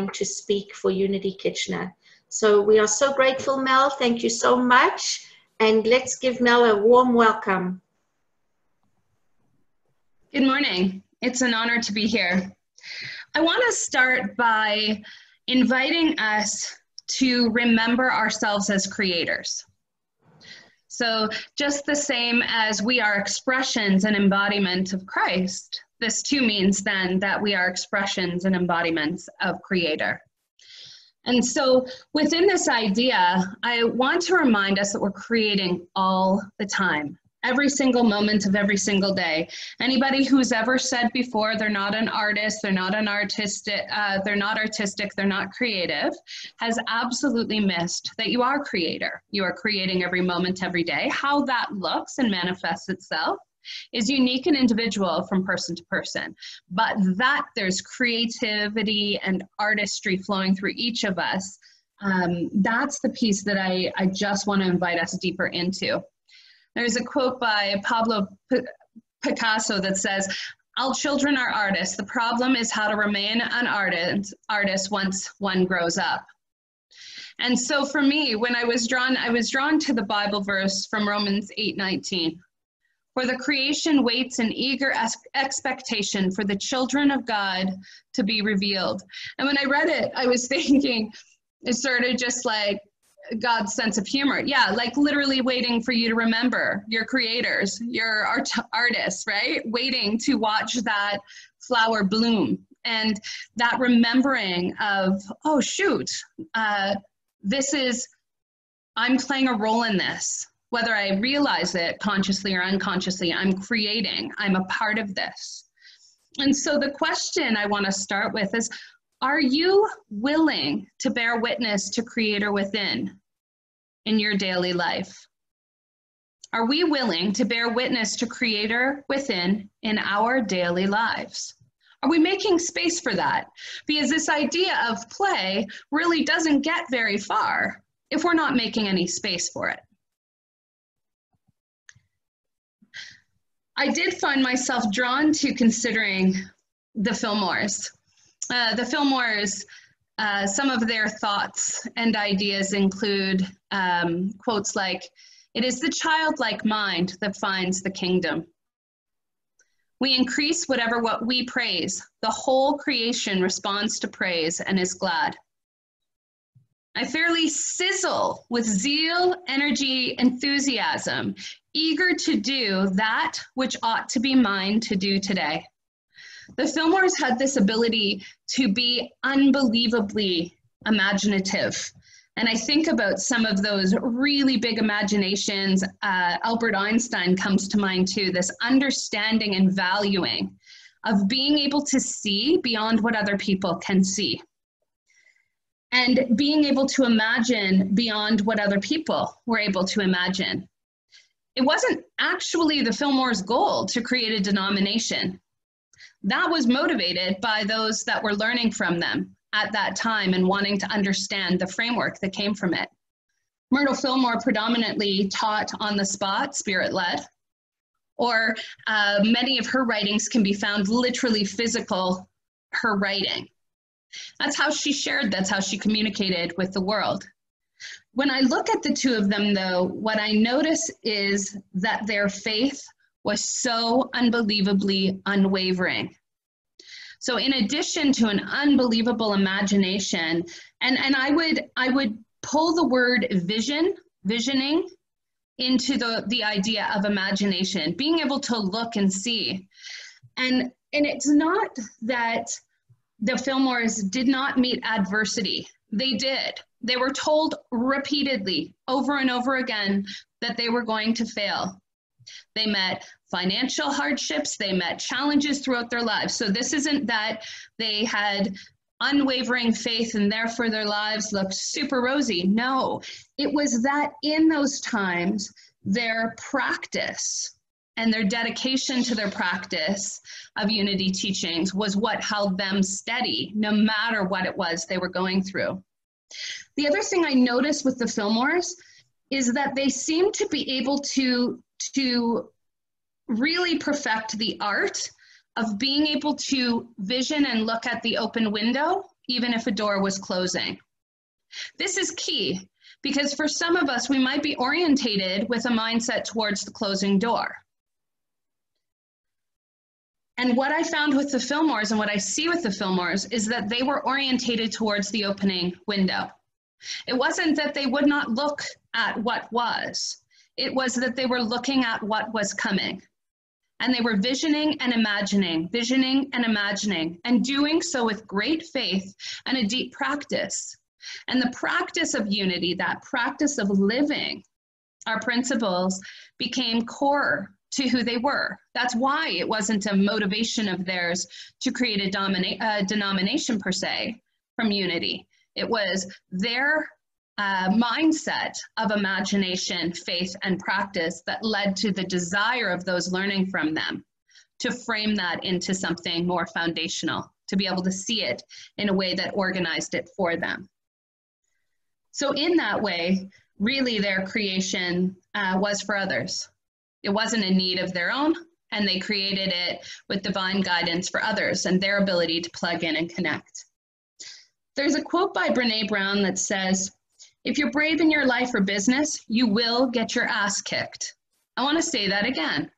time to speak for Unity Kitchener. So we are so grateful, Mel. Thank you so much. And let's give Mel a warm welcome. Good morning. It's an honor to be here. I want to start by inviting us to remember ourselves as creators. So just the same as we are expressions and embodiment of Christ, this too means then that we are expressions and embodiments of Creator. And so within this idea, I want to remind us that we're creating all the time, every single moment of every single day. Anybody who's ever said before they're not an artist, they're not artistic, they're not creative, has absolutely missed that you are creator. You are creating every moment, every day. How that looks and manifests itself is unique and individual from person to person, but that there's creativity and artistry flowing through each of us, that's the piece that I just want to invite us deeper into. There's a quote by Pablo Picasso that says, "All children are artists. The problem is how to remain an artist once one grows up." And so for me, when I was drawn to the Bible verse from Romans 8:19. "For the creation waits in eager expectation for the children of God to be revealed." And when I read it, I was thinking, it's sort of just like God's sense of humor. Yeah, like literally waiting for you to remember your creators, your artists, right? Waiting to watch that flower bloom. And that remembering of, oh, shoot, I'm playing a role in this. Whether I realize it consciously or unconsciously, I'm creating, I'm a part of this. And so the question I want to start with is, are you willing to bear witness to Creator within in your daily life? Are we willing to bear witness to Creator within in our daily lives? Are we making space for that? Because this idea of play really doesn't get very far if we're not making any space for it. I did find myself drawn to considering the Fillmores. The Fillmores, some of their thoughts and ideas include quotes like, "It is the childlike mind that finds the kingdom. We increase what we praise. The whole creation responds to praise and is glad. I fairly sizzle with zeal, energy, enthusiasm, eager to do that which ought to be mine to do today." The Fillmores had this ability to be unbelievably imaginative. And I think about some of those really big imaginations. Albert Einstein comes to mind too, this understanding and valuing of being able to see beyond what other people can see. And being able to imagine beyond what other people were able to imagine. It wasn't actually the Fillmores' goal to create a denomination. That was motivated by those that were learning from them at that time and wanting to understand the framework that came from it. Myrtle Fillmore predominantly taught on the spot, spirit-led, or many of her writings can be found literally physical, her writing. That's how she shared, that's how she communicated with the world. When I look at the two of them though, what I notice is that their faith was so unbelievably unwavering. So in addition to an unbelievable imagination, and I would pull the word visioning into the idea of imagination, being able to look and see. And it's not that the Fillmores did not meet adversity. They did. They were told repeatedly, over and over again, that they were going to fail. They met financial hardships, they met challenges throughout their lives. So this isn't that they had unwavering faith and therefore their lives looked super rosy. No, it was that in those times, their practice and their dedication to their practice of Unity teachings was what held them steady, no matter what it was they were going through. The other thing I noticed with the Fillmores is that they seemed to be able to really perfect the art of being able to vision and look at the open window even if a door was closing. This is key because for some of us, we might be orientated with a mindset towards the closing door. And what I found with the Fillmores and what I see with the Fillmores is that they were orientated towards the opening window. It wasn't that they would not look at what was. It was that they were looking at what was coming. And they were visioning and imagining, and doing so with great faith and a deep practice. And the practice of unity, that practice of living our principles, became core to who they were. That's why it wasn't a motivation of theirs to create a denomination per se from unity. It was their mindset of imagination, faith, and practice that led to the desire of those learning from them to frame that into something more foundational, to be able to see it in a way that organized it for them. So in that way, really their creation was for others. It wasn't a need of their own, and they created it with divine guidance for others and their ability to plug in and connect. There's a quote by Brené Brown that says, "If you're brave in your life or business, you will get your ass kicked." I want to say that again.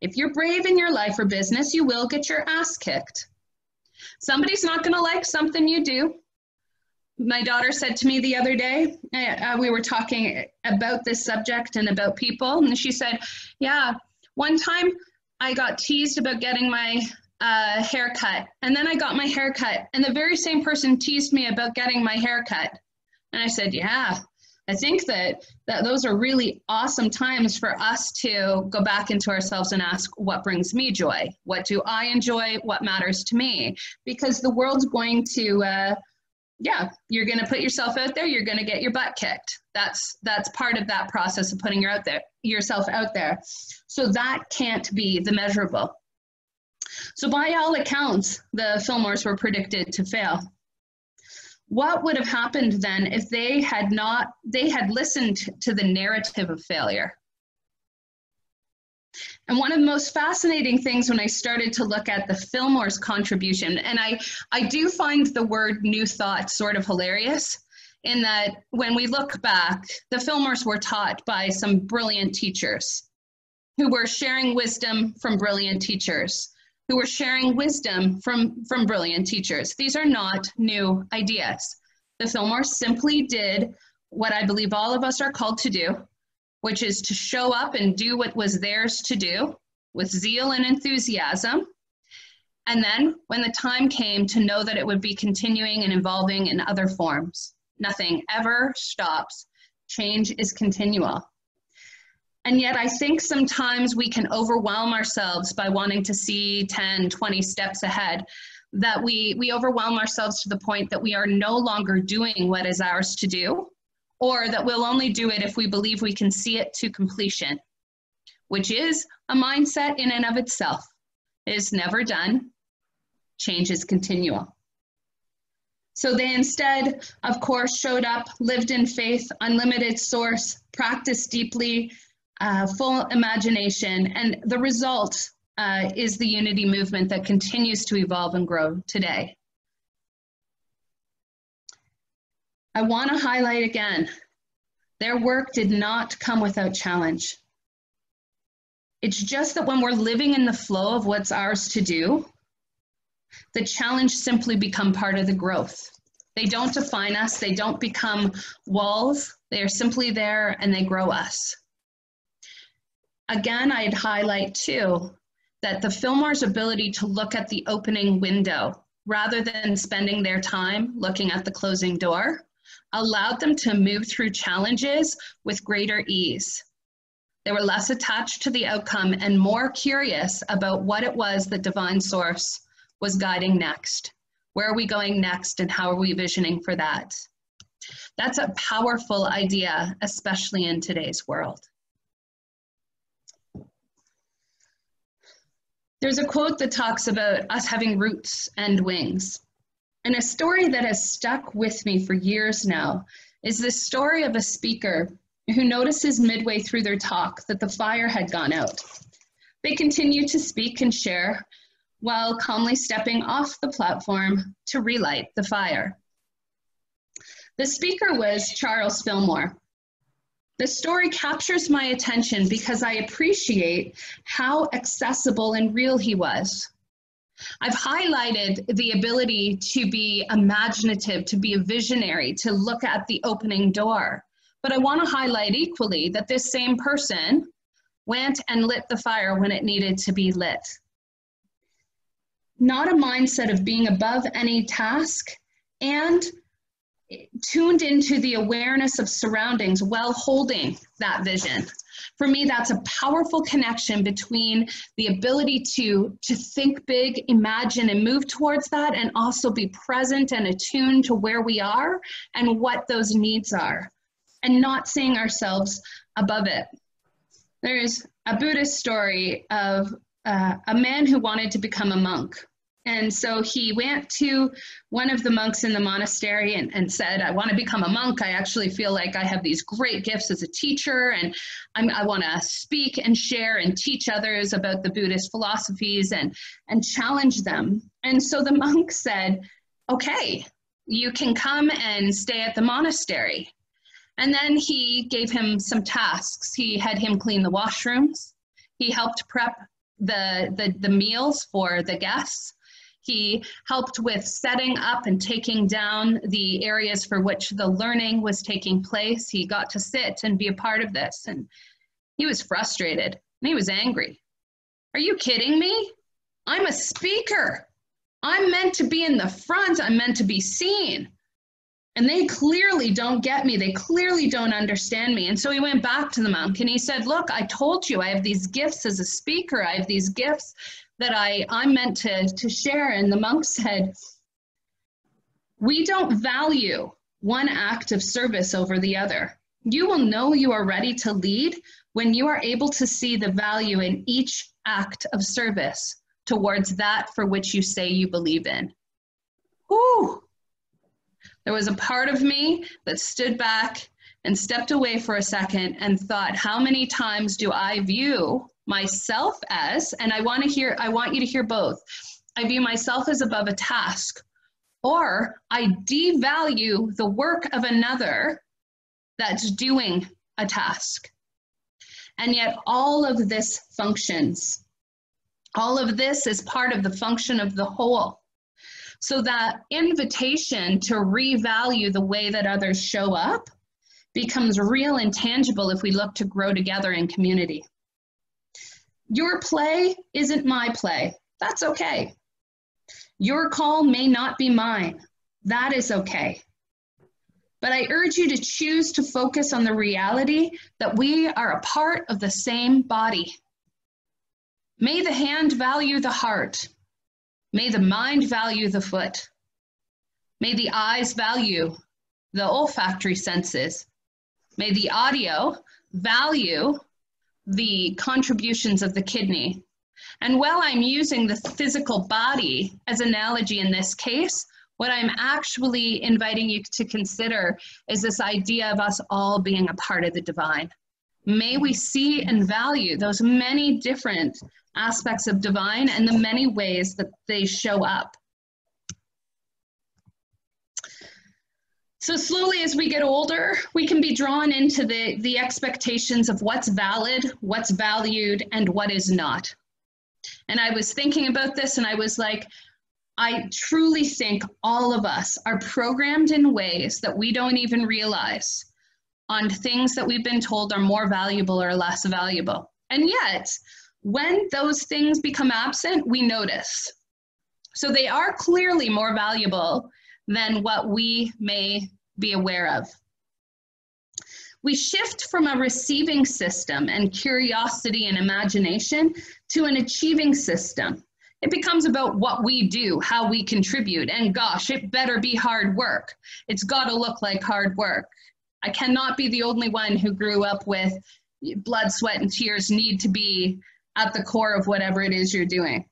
If you're brave in your life or business, you will get your ass kicked. Somebody's not going to like something you do. My daughter said to me the other day, we were talking about this subject and about people, and she said, yeah, one time I got teased about getting my haircut, and then I got my haircut, and the very same person teased me about getting my haircut. And I said, yeah, I think that those are really awesome times for us to go back into ourselves and ask, what brings me joy? What do I enjoy? What matters to me? Because the world's going to, you're going to put yourself out there, you're going to get your butt kicked. That's part of that process of putting yourself out there. So that can't be the measurable. So by all accounts, the Fillmores were predicted to fail. What would have happened then if they had listened to the narrative of failure? And one of the most fascinating things when I started to look at the Fillmores' contribution, and I do find the word new thought sort of hilarious, in that when we look back, the Fillmores were taught by some brilliant teachers who were sharing wisdom from brilliant teachers, who were sharing wisdom from brilliant teachers. These are not new ideas. The Fillmores simply did what I believe all of us are called to do, which is to show up and do what was theirs to do with zeal and enthusiasm. And then when the time came to know that it would be continuing and evolving in other forms, nothing ever stops. Change is continual. And yet I think sometimes we can overwhelm ourselves by wanting to see 10, 20 steps ahead, that we overwhelm ourselves to the point that we are no longer doing what is ours to do, or that we'll only do it if we believe we can see it to completion, which is a mindset in and of itself. It is never done. Change is continual. So they instead, of course, showed up, lived in faith, unlimited source, practiced deeply, full imagination, and the result is the unity movement that continues to evolve and grow today. I want to highlight again, their work did not come without challenge. It's just that when we're living in the flow of what's ours to do, the challenge simply become part of the growth. They don't define us, they don't become walls, they are simply there and they grow us. Again, I'd highlight too, that the Fillmores' ability to look at the opening window rather than spending their time looking at the closing door allowed them to move through challenges with greater ease. They were less attached to the outcome and more curious about what it was that Divine Source was guiding next. Where are we going next and how are we visioning for that? That's a powerful idea, especially in today's world. There's a quote that talks about us having roots and wings. And a story that has stuck with me for years now is this story of a speaker who notices midway through their talk that the fire had gone out. They continue to speak and share, while calmly stepping off the platform to relight the fire. The speaker was Charles Fillmore. The story captures my attention because I appreciate how accessible and real he was. I've highlighted the ability to be imaginative, to be a visionary, to look at the opening door. But I want to highlight equally that this same person went and lit the fire when it needed to be lit. Not a mindset of being above any task, and tuned into the awareness of surroundings while holding that vision. For me, that's a powerful connection between the ability to think big, imagine, and move towards that, and also be present and attuned to where we are and what those needs are, and not seeing ourselves above it. There's a Buddhist story of a man who wanted to become a monk. And so he went to one of the monks in the monastery and said, I want to become a monk. I actually feel like I have these great gifts as a teacher, and I want to speak and share and teach others about the Buddhist philosophies and challenge them. And so the monk said, okay, you can come and stay at the monastery. And then he gave him some tasks. He had him clean the washrooms. He helped prep the meals for the guests. He helped with setting up and taking down the areas for which the learning was taking place. He got to sit and be a part of this. And he was frustrated and he was angry. Are you kidding me? I'm a speaker. I'm meant to be in the front. I'm meant to be seen. And they clearly don't get me. They clearly don't understand me. And so he went back to the monk and he said, look, I told you I have these gifts as a speaker. I have these gifts that I'm meant to share. And the monk said, we don't value one act of service over the other. You will know you are ready to lead when you are able to see the value in each act of service towards that for which you say you believe in. Whew. There was a part of me that stood back and stepped away for a second and thought, how many times do I view myself as, and I want you to hear both. I view myself as above a task, or I devalue the work of another that's doing a task. And yet all of this functions. All of this is part of the function of the whole. So that invitation to revalue the way that others show up becomes real and tangible if we look to grow together in community. Your play isn't my play. That's okay. Your call may not be mine. That is okay. But I urge you to choose to focus on the reality that we are a part of the same body. May the hand value the heart. May the mind value the foot. May the eyes value the olfactory senses. May the audio value the contributions of the kidney. And while I'm using the physical body as an analogy in this case, what I'm actually inviting you to consider is this idea of us all being a part of the divine. May we see and value those many different aspects of divine and the many ways that they show up. So slowly as we get older, we can be drawn into the expectations of what's valid, what's valued, and what is not. And I was thinking about this and I was like, I truly think all of us are programmed in ways that we don't even realize on things that we've been told are more valuable or less valuable. And yet, when those things become absent, we notice. So they are clearly more valuable than what we may be aware of. We shift from a receiving system and curiosity and imagination to an achieving system. It becomes about what we do, how we contribute, and gosh, it better be hard work. It's got to look like hard work. I cannot be the only one who grew up with blood, sweat, and tears need to be at the core of whatever it is you're doing.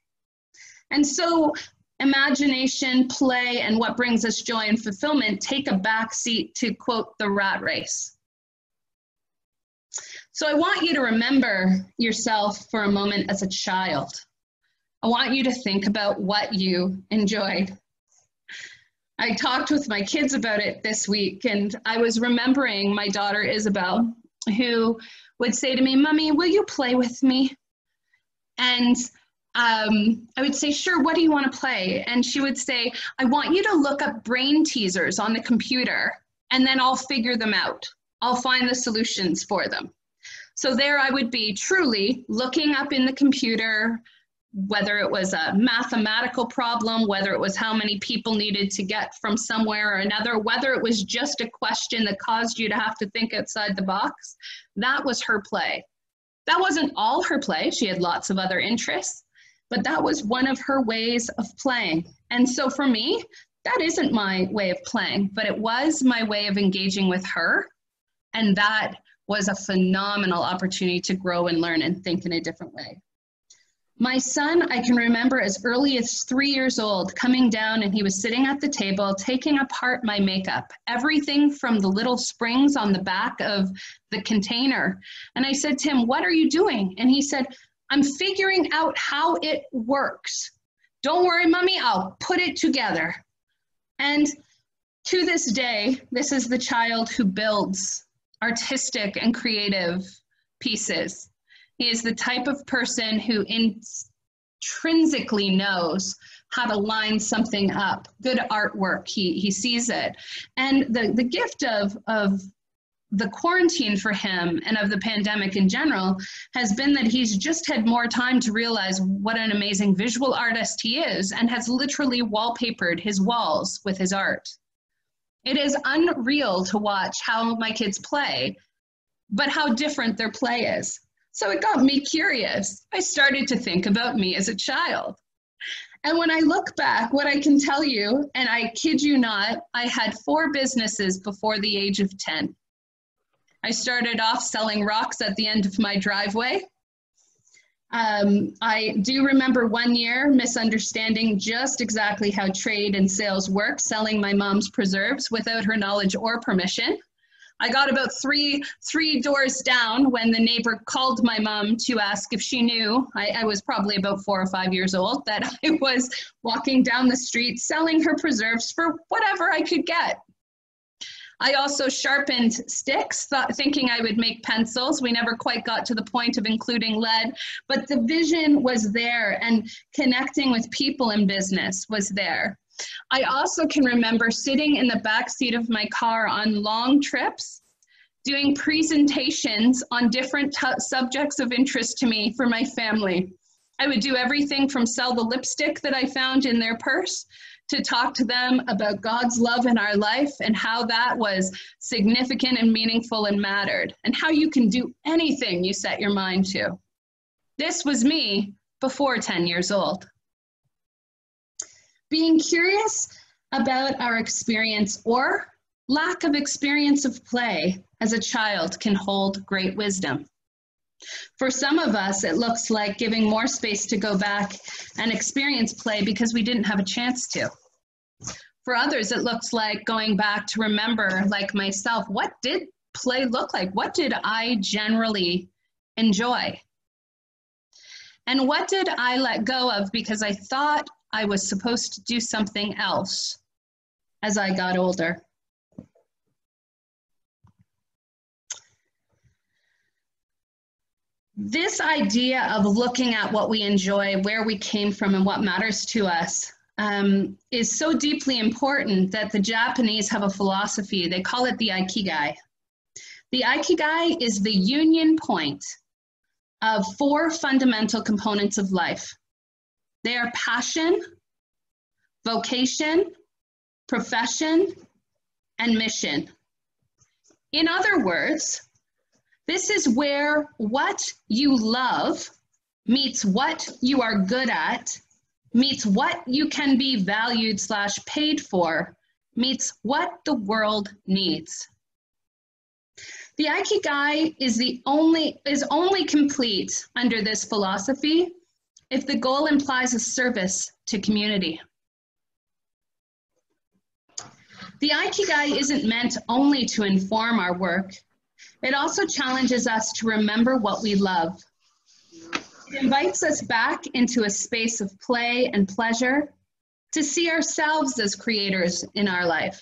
And so imagination, play, and what brings us joy and fulfillment take a back seat to quote the rat race. So I want you to remember yourself for a moment as a child. I want you to think about what you enjoyed. I talked with my kids about it this week, and I was remembering my daughter Isabel, who would say to me, "Mommy, will you play with me?" And I would say, "Sure, what do you want to play?" And she would say, "I want you to look up brain teasers on the computer, and then I'll figure them out. I'll find the solutions for them." So there I would be, truly looking up in the computer, whether it was a mathematical problem, whether it was how many people needed to get from somewhere or another, whether it was just a question that caused you to have to think outside the box. That was her play. That wasn't all her play. She had lots of other interests, but that was one of her ways of playing. And so for me, that isn't my way of playing, but it was my way of engaging with her. And that was a phenomenal opportunity to grow and learn and think in a different way. My son, I can remember as early as 3 years old, coming down, and he was sitting at the table, taking apart my makeup, everything from the little springs on the back of the container. And I said to him, "What are you doing?" And he said, "I'm figuring out how it works. Don't worry, Mommy, I'll put it together." And to this day, this is the child who builds artistic and creative pieces. He is the type of person who intrinsically knows how to line something up. Good artwork, he sees it. And the gift of the quarantine for him and of the pandemic in general has been that he's just had more time to realize what an amazing visual artist he is, and has literally wallpapered his walls with his art. It is unreal to watch how my kids play, but how different their play is. So it got me curious. I started to think about me as a child. And when I look back, what I can tell you, and I kid you not, I had 4 businesses before the age of 10. I started off selling rocks at the end of my driveway. I do remember one year misunderstanding just exactly how trade and sales work, selling my mom's preserves without her knowledge or permission. I got about three doors down when the neighbor called my mom to ask if she knew, I was probably about 4 or 5 years old, that I was walking down the street selling her preserves for whatever I could get. I also sharpened sticks, thinking I would make pencils. We never quite got to the point of including lead, but the vision was there, and connecting with people in business was there. I also can remember sitting in the back seat of my car on long trips, doing presentations on different subjects of interest to me for my family. I would do everything from sell the lipstick that I found in their purse to talk to them about God's love in our life and how that was significant and meaningful and mattered, and how you can do anything you set your mind to. This was me before 10 years old. Being curious about our experience or lack of experience of play as a child can hold great wisdom. For some of us, it looks like giving more space to go back and experience play because we didn't have a chance to. For others, it looks like going back to remember, like myself, what did play look like? What did I generally enjoy? And what did I let go of because I thought I was supposed to do something else as I got older? This idea of looking at what we enjoy, where we came from, and what matters to us is so deeply important that the Japanese have a philosophy. They call it the Ikigai. The Ikigai is the union point of 4 fundamental components of life. They are passion, vocation, profession, and mission. In other words, this is where what you love meets what you are good at, meets what you can be valued / paid for, meets what the world needs. The Ikigai is only complete under this philosophy if the goal implies a service to community. The Ikigai isn't meant only to inform our work. It also challenges us to remember what we love. It invites us back into a space of play and pleasure to see ourselves as creators in our life.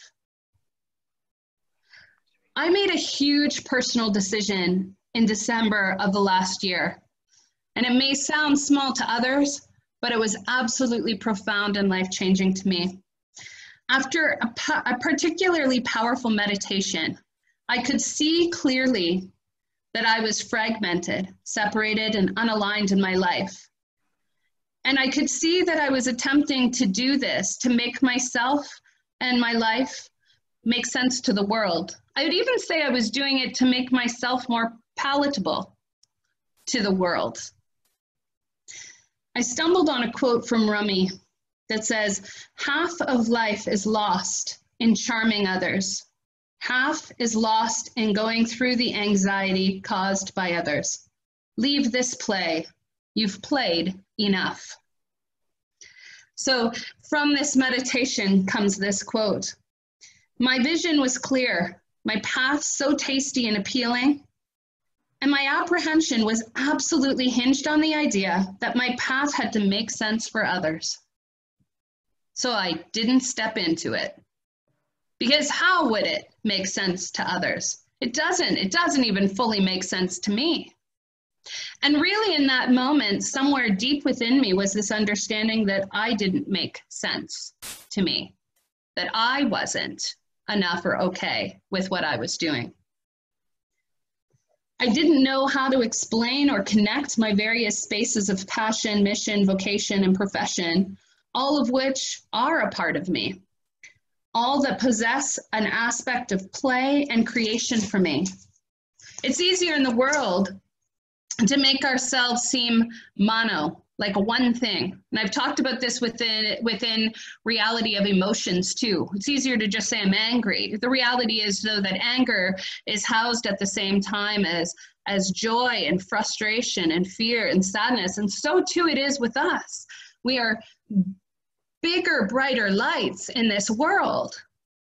I made a huge personal decision in December of the last year, and it may sound small to others, but it was absolutely profound and life-changing to me. After a particularly powerful meditation, I could see clearly that I was fragmented, separated, and unaligned in my life. And I could see that I was attempting to do this to make myself and my life make sense to the world. I would even say I was doing it to make myself more palatable to the world. I stumbled on a quote from Rumi that says, "Half of life is lost in charming others. Half is lost in going through the anxiety caused by others. Leave this play. You've played enough." So from this meditation comes this quote. My vision was clear, my path so tasty and appealing, and my apprehension was absolutely hinged on the idea that my path had to make sense for others. So I didn't step into it. Because how would it make sense to others? It doesn't even fully make sense to me. And really in that moment, somewhere deep within me was this understanding that I didn't make sense to me, that I wasn't enough or okay with what I was doing. I didn't know how to explain or connect my various spaces of passion, mission, vocation, and profession, all of which are a part of me, all that possess an aspect of play and creation for me. It's easier in the world to make ourselves seem mono, like one thing. And I've talked about this within reality of emotions too. It's easier to just say I'm angry. The reality is though that anger is housed at the same time as joy and frustration and fear and sadness. And so too it is with us. We are bigger, brighter lights in this world.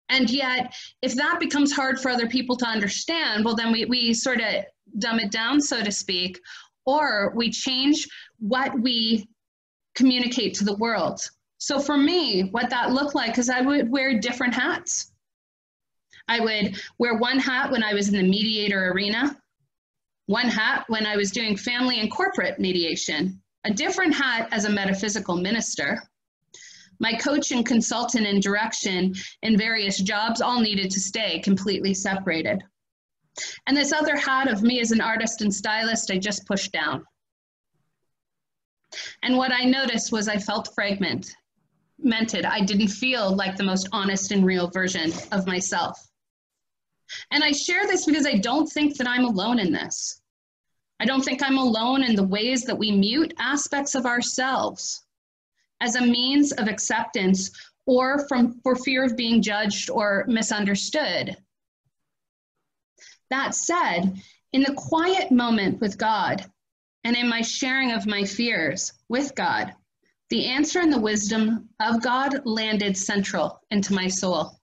And yet, if that becomes hard for other people to understand, well, then we sort of dumb it down, so to speak, or we change what we communicate to the world. So for me, what that looked like is I would wear different hats. I would wear one hat when I was in the mediator arena, one hat when I was doing family and corporate mediation, a different hat as a metaphysical minister. My coach and consultant and direction in various jobs all needed to stay completely separated. And this other hat of me as an artist and stylist, I just pushed down. And what I noticed was I felt fragmented. I didn't feel like the most honest and real version of myself. And I share this because I don't think that I'm alone in this. I don't think I'm alone in the ways that we mute aspects of ourselves as a means of acceptance or for fear of being judged or misunderstood. That said, in the quiet moment with God and in my sharing of my fears with God, the answer and the wisdom of God landed central into my soul.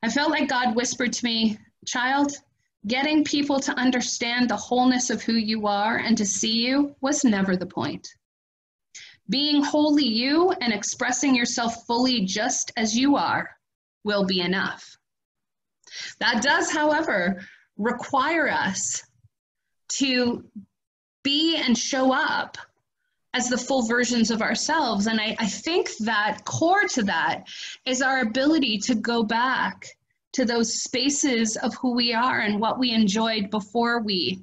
I felt like God whispered to me, "Child, getting people to understand the wholeness of who you are and to see you was never the point. Being wholly you and expressing yourself fully just as you are will be enough." That does, however, require us to be and show up as the full versions of ourselves. And I think that core to that is our ability to go back to those spaces of who we are and what we enjoyed before we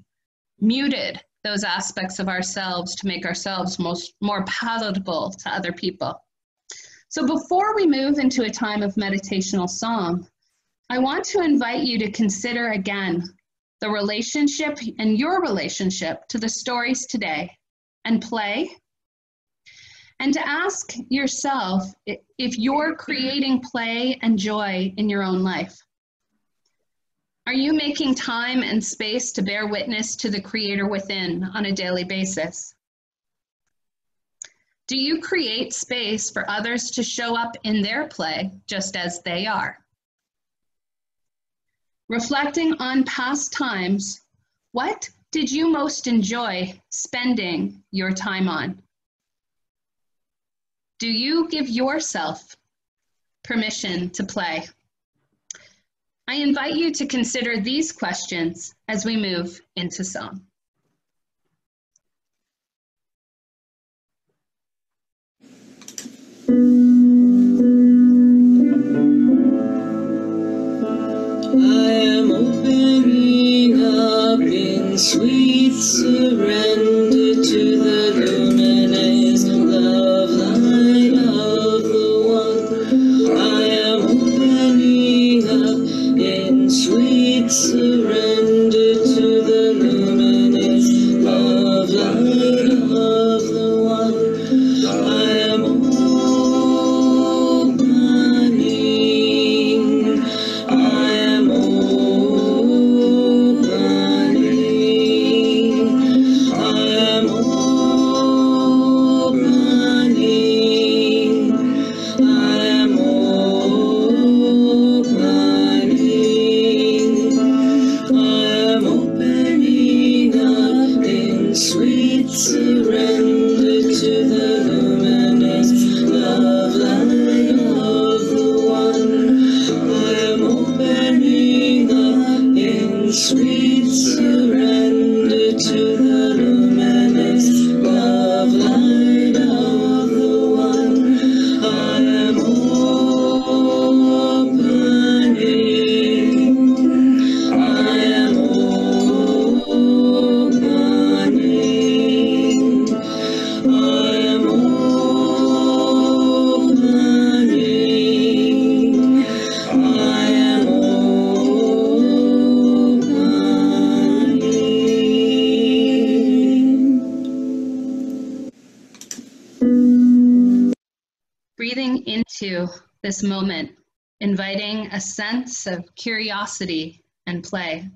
muted those aspects of ourselves to make ourselves more palatable to other people. So before we move into a time of meditational song, I want to invite you to consider again the relationship and your relationship to the stories today and play, and to ask yourself if you're creating play and joy in your own life. Are you making time and space to bear witness to the Creator within on a daily basis? Do you create space for others to show up in their play just as they are? Reflecting on past times, what did you most enjoy spending your time on? Do you give yourself permission to play? I invite you to consider these questions as we move into song. Sweet surrender to the luminous love light of the one. I am opening up in sweet surrender to the luminous love light of the one. I am opening. I am surrender to the luminous love light of the one. I am opening up in sweet surrender to the luminous love light of the one. I am opening. I am opening. I am opening. I am opening. Breathing into this moment, inviting a sense of curiosity and play.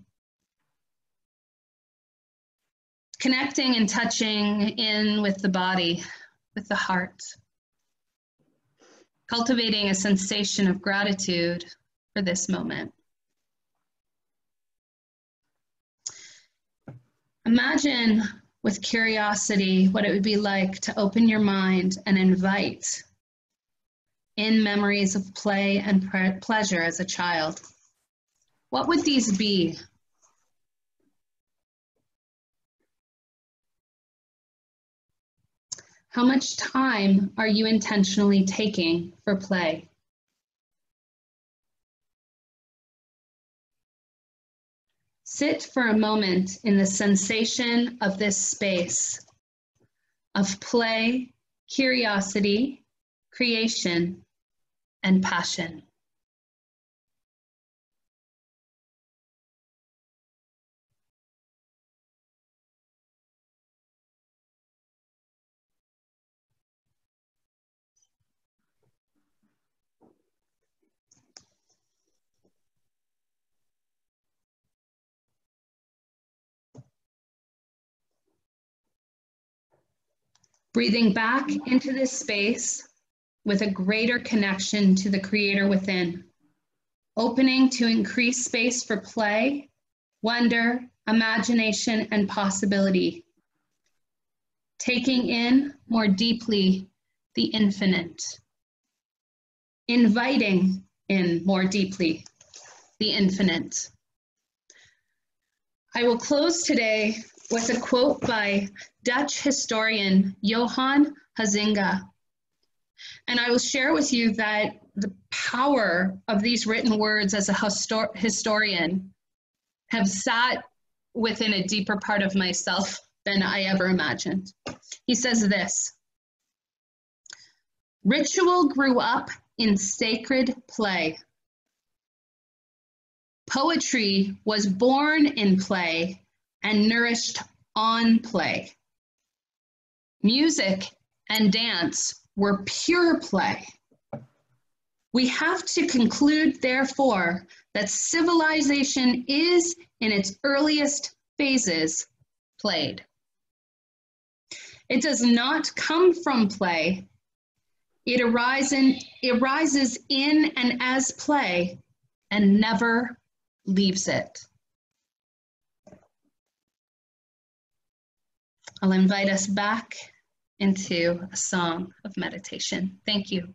Connecting and touching in with the body, with the heart. Cultivating a sensation of gratitude for this moment. Imagine with curiosity what it would be like to open your mind and invite in memories of play and pleasure as a child. What would these be? How much time are you intentionally taking for play? Sit for a moment in the sensation of this space of play, curiosity, creation, and passion. Breathing back into this space with a greater connection to the creator within. Opening to increase space for play, wonder, imagination, and possibility. Taking in more deeply the infinite. Inviting in more deeply the infinite. I will close today with a quote by Dutch historian Johan Huizinga. And I will share with you that the power of these written words as a historian have sat within a deeper part of myself than I ever imagined. He says this: "Ritual grew up in sacred play. Poetry was born in play and nourished on play. Music and dance were pure play. We have to conclude, therefore, that civilization is, in its earliest phases, played. It does not come from play. It arises in and as play and never leaves it." I'll invite us back into a song of meditation. Thank you.